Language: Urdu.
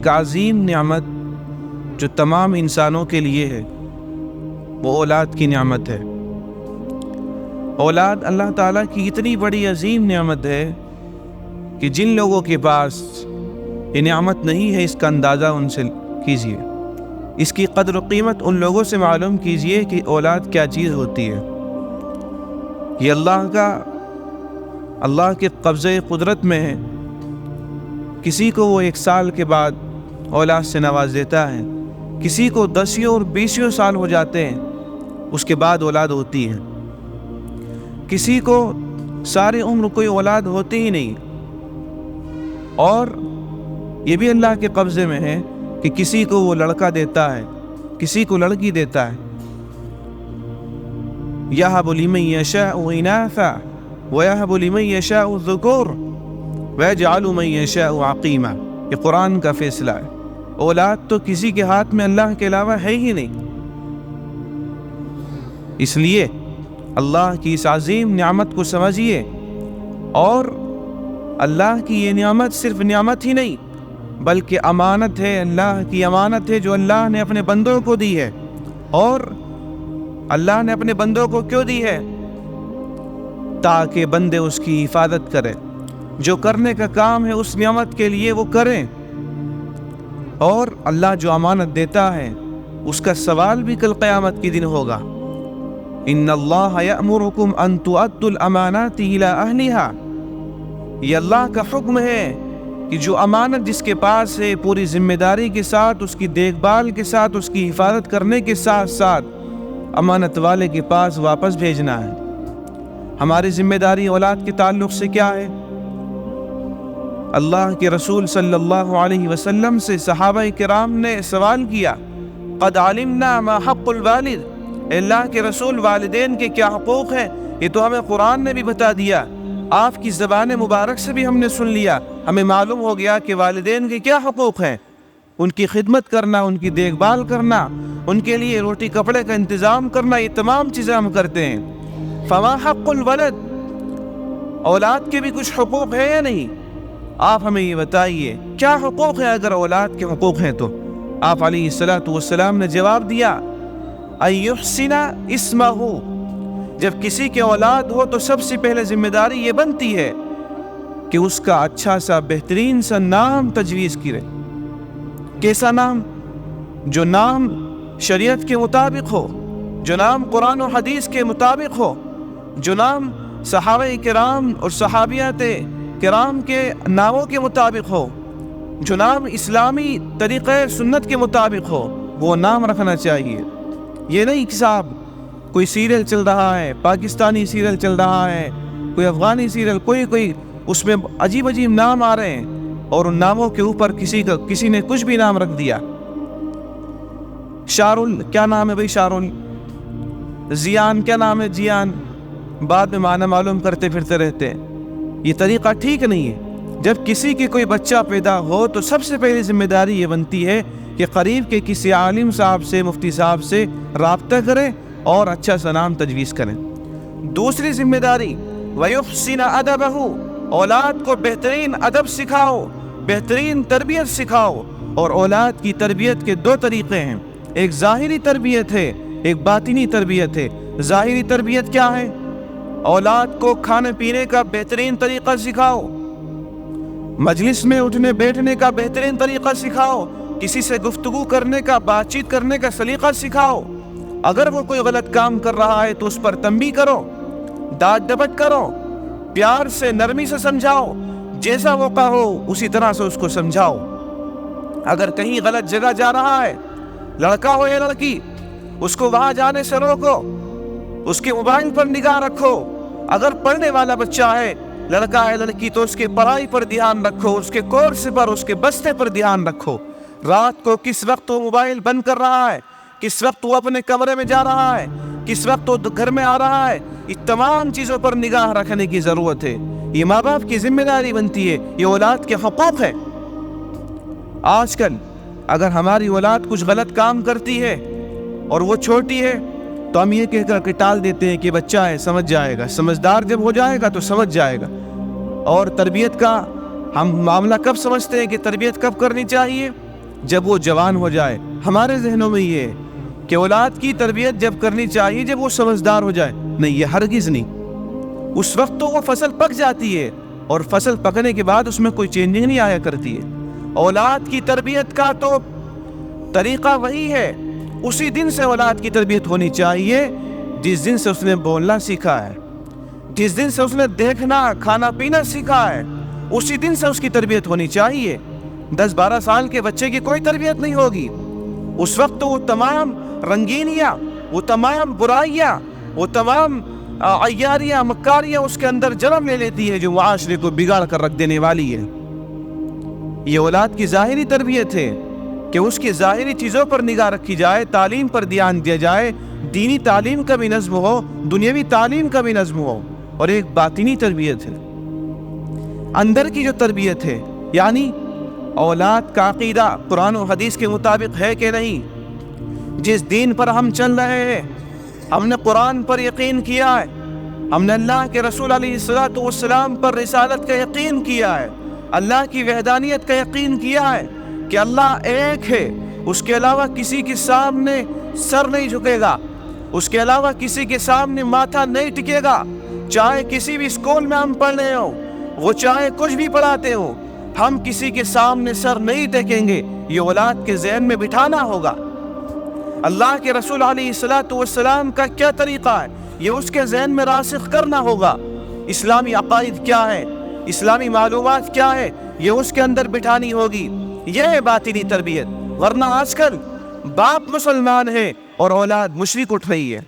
ایک عظیم نعمت جو تمام انسانوں کے لیے ہے وہ اولاد کی نعمت ہے۔ اولاد اللہ تعالیٰ کی اتنی بڑی عظیم نعمت ہے کہ جن لوگوں کے پاس یہ نعمت نہیں ہے اس کا اندازہ ان سے کیجیے، اس کی قدر و قیمت ان لوگوں سے معلوم کیجیے کہ اولاد کیا چیز ہوتی ہے۔ یہ اللہ کے قبضۂ قدرت میں ہے۔ کسی کو وہ 1 سال کے بعد اولاد سے نواز دیتا ہے، کسی کو 10 اور 20 سال ہو جاتے ہیں اس کے بعد اولاد ہوتی ہے، کسی کو ساری عمر کوئی اولاد ہوتی ہی نہیں، اور یہ بھی اللہ کے قبضے میں ہے کہ کسی کو وہ لڑکا دیتا ہے، کسی کو لڑکی دیتا ہے۔ یَهَبُ لِمَن یَشَاءُ إِنَاثًا وَيَهَبُ لِمَن یَشَاءُ الذُّکُورَ وَيَجْعَلُ مَن یَشَاءُ عَقِیمًا۔ یہ قرآن کا فیصلہ ہے۔ اولاد تو کسی کے ہاتھ میں اللہ کے علاوہ ہے ہی نہیں، اس لیے اللہ کی اس عظیم نعمت کو سمجھیے، اور اللہ کی یہ نعمت صرف نعمت ہی نہیں بلکہ امانت ہے، اللہ کی امانت ہے جو اللہ نے اپنے بندوں کو دی ہے۔ اور اللہ نے اپنے بندوں کو کیوں دی ہے؟ تاکہ بندے اس کی حفاظت کریں، جو کرنے کا کام ہے اس نعمت کے لیے وہ کریں، اور اللہ جو امانت دیتا ہے اس کا سوال بھی کل قیامت کے دن ہوگا۔ ان اللہ یأمرکم ان تؤدوا الامانات الی اہلہا۔ یہ اللہ کا حکم ہے کہ جو امانت جس کے پاس ہے پوری ذمہ داری کے ساتھ، اس کی دیکھ بھال کے ساتھ، اس کی حفاظت کرنے کے ساتھ ساتھ امانت والے کے پاس واپس بھیجنا ہے۔ ہماری ذمہ داری اولاد کے تعلق سے کیا ہے؟ اللہ کے رسول صلی اللہ علیہ وسلم سے صحابہ کرام نے سوال کیا، قد علمنا ما حق الوالد، اللہ کے رسول والدین کے کیا حقوق ہیں؟ یہ تو ہمیں قرآن نے بھی بتا دیا، آپ کی زبان مبارک سے بھی ہم نے سن لیا، ہمیں معلوم ہو گیا کہ والدین کے کیا حقوق ہیں۔ ان کی خدمت کرنا، ان کی دیکھ بھال کرنا، ان کے لیے روٹی کپڑے کا انتظام کرنا، یہ تمام چیزیں ہم کرتے ہیں۔ فما حق الولد، اولاد کے بھی کچھ حقوق ہیں یا نہیں؟ آپ ہمیں یہ بتائیے کیا حقوق ہیں اگر اولاد کے حقوق ہیں تو؟ آپ علیہ السلام نے جواب دیا، ان یحسن اسمہ، جب کسی کے اولاد ہو تو سب سے پہلے ذمہ داری یہ بنتی ہے کہ اس کا اچھا سا بہترین سا نام تجویز کرے۔ کیسا نام؟ جو نام شریعت کے مطابق ہو، جو نام قرآن و حدیث کے مطابق ہو، جو نام صحابہ کرام اور صحابیات کرام کے ناموں کے مطابق ہو، جو نام اسلامی طریقہ سنت کے مطابق ہو، وہ نام رکھنا چاہیے۔ یہ نہیں کہ صاحب کوئی سیریل چل رہا ہے، پاکستانی سیریل چل رہا ہے، کوئی افغانی سیریل، کوئی اس میں عجیب عجیب نام آ رہے ہیں، اور ان ناموں کے اوپر کسی نے کچھ بھی نام رکھ دیا۔ شارل کیا نام ہے بھائی؟ شارل۔ زیان کیا نام ہے؟ جیان۔ بعد میں معنی معلوم کرتے پھرتے رہتے ہیں۔ یہ طریقہ ٹھیک نہیں ہے۔ جب کسی کے کوئی بچہ پیدا ہو تو سب سے پہلی ذمہ داری یہ بنتی ہے کہ قریب کے کسی عالم صاحب سے، مفتی صاحب سے رابطہ کریں اور اچھا سا نام تجویز کریں۔ دوسری ذمہ داری وَيُحْسِنَ أَدَبَهُ، اولاد کو بہترین ادب سکھاؤ، بہترین تربیت سکھاؤ۔ اور اولاد کی تربیت کے 2 طریقے ہیں، ایک ظاہری تربیت ہے، ایک باطنی تربیت ہے۔ ظاہری تربیت کیا ہے؟ اولاد کو کھانے پینے کا بہترین طریقہ سکھاؤ، مجلس میں اٹھنے بیٹھنے کا بہترین طریقہ سکھاؤ، کسی سے گفتگو کرنے کا، بات چیت کرنے کا سلیقہ سکھاؤ۔ اگر وہ کوئی غلط کام کر رہا ہے تو اس پر تنبیہ کرو، ڈانٹ ڈپٹ کرو، پیار سے، نرمی سے سمجھاؤ، جیسا موقع ہو اسی طرح سے اس کو سمجھاؤ۔ اگر کہیں غلط جگہ جا رہا ہے، لڑکا ہو یا لڑکی، اس کو وہاں جانے سے روکو، اس کے موبائل پر نگاہ رکھو۔ اگر پڑھنے والا بچہ ہے، لڑکا ہے لڑکی، تو اس کے پڑھائی پر دھیان رکھو، اس کے کورس پر، اس کے بستے پر دھیان رکھو۔ رات کو کس وقت وہ موبائل بند کر رہا ہے، کس وقت وہ اپنے کمرے میں جا رہا ہے، کس وقت وہ گھر میں آ رہا ہے، یہ تمام چیزوں پر نگاہ رکھنے کی ضرورت ہے۔ یہ ماں باپ کی ذمہ داری بنتی ہے، یہ اولاد کے حقوق ہے۔ آج کل اگر ہماری اولاد کچھ غلط کام کرتی ہے اور وہ چھوٹی ہے تو ہم یہ کہہ کر کے ٹال دیتے ہیں کہ بچہ ہے، سمجھ جائے گا، سمجھدار جب ہو جائے گا تو سمجھ جائے گا۔ اور تربیت کا ہم معاملہ کب سمجھتے ہیں کہ تربیت کب کرنی چاہیے؟ جب وہ جوان ہو جائے. ہمارے ذہنوں میں یہ ہے کہ اولاد کی تربیت جب کرنی چاہیے جب وہ سمجھدار ہو جائے. نہیں، یہ ہرگز نہیں. اس وقت تو وہ فصل پک جاتی ہے اور فصل پکنے کے بعد اس میں کوئی چینجنگ نہیں آیا کرتی ہے. اولاد کی تربیت کا تو طریقہ وہی ہے. اسی دن سے اولاد کی تربیت ہونی چاہیے جس دن سے اس نے بولنا سیکھا ہے، جس دن سے اس نے دیکھنا کھانا پینا سیکھا ہے، اسی دن سے اس کی تربیت ہونی چاہیے. 10-12 سال کے بچے کی کوئی تربیت نہیں ہوگی. اس وقت تو وہ تمام رنگینیاں، وہ تمام برائیاں، وہ تمام عیاریاں مکاریاں اس کے اندر جنم لے لیتی ہے جو معاشرے کو بگاڑ کر رکھ دینے والی ہے. یہ اولاد کی ظاہری تربیت ہے کہ اس کی ظاہری چیزوں پر نگاہ رکھی جائے، تعلیم پر دھیان دیا جائے، دینی تعلیم کا بھی نظم ہو، دنیاوی تعلیم کا بھی نظم ہو. اور ایک باطنی تربیت ہے، اندر کی جو تربیت ہے، یعنی اولاد کا عقیدہ قرآن و حدیث کے مطابق ہے کہ نہیں. جس دین پر ہم چل رہے ہیں، ہم نے قرآن پر یقین کیا ہے، ہم نے اللہ کے رسول علیہ الصلوۃ والسلام پر رسالت کا یقین کیا ہے، اللہ کی وحدانیت کا یقین کیا ہے کہ اللہ ایک ہے، اس کے علاوہ کسی کے سامنے سر نہیں جھکے گا، اس کے علاوہ کسی کے سامنے ماتھا نہیں ٹکے گا. چاہے کسی بھی اسکول میں ہم پڑھ رہے ہوں، وہ چاہے کچھ بھی پڑھاتے ہوں، ہم کسی کے سامنے سر نہیں ٹیکیں گے. یہ اولاد کے ذہن میں بٹھانا ہوگا. اللہ کے رسول علیہ الصلوۃ والسلام کا کیا طریقہ ہے، یہ اس کے ذہن میں راسخ کرنا ہوگا. اسلامی عقائد کیا ہے، اسلامی معلومات کیا ہے، یہ اس کے اندر بٹھانی ہوگی. یہ ہے باطنی تربیت. ورنہ آج کل باپ مسلمان ہے اور اولاد مشرک اٹھ رہی ہے.